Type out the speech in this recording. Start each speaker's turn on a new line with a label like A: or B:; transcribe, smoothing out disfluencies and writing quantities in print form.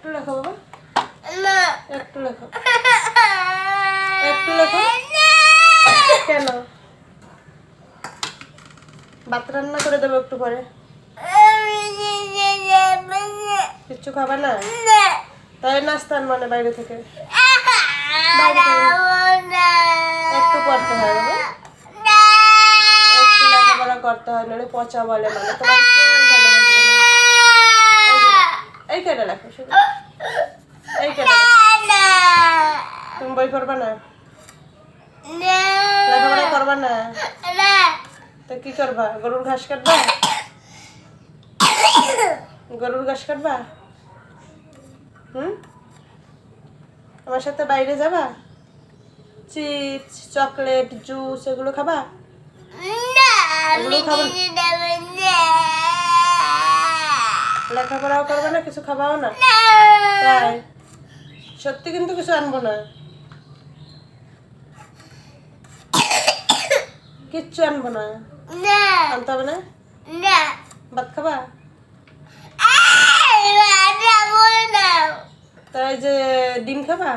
A: একটু লেখো বাবা,
B: না
A: একটু লেখো, একটু লেখো। কেন? ভাত রান্না করে দেবো একটু পরে। কিচ্ছু খাবা না? তাই নাস্তা মানে বাইরে থেকে একটু পড়তে হয় বাবা, একটু লেখাপড়া করতে হয়, নাহলে পচা বলে মানে তোমার কেউ ভালোবাসবে না। এই কেটে লেখো শুধু, এই কেটে তুমি বই পড়বা না, লেখাপড়া করবা না, তো কি করবা? গরুর ঘাস কাটবা? গরুর ঘাস কাটবা? আমার সাথে বাইরে যাবা? চিপস, চকলেট, জুস এগুলো খাবা? এগুলো খাবো না? লেখাপড়াও করবে না, কিছু খাবাও না? তাই সত্যি কিন্তু কিছু আনবো না, কিচ্ছু আনবো না, আনতে হবে না? ভাত খাবা? তাই যে ডিম খাবা?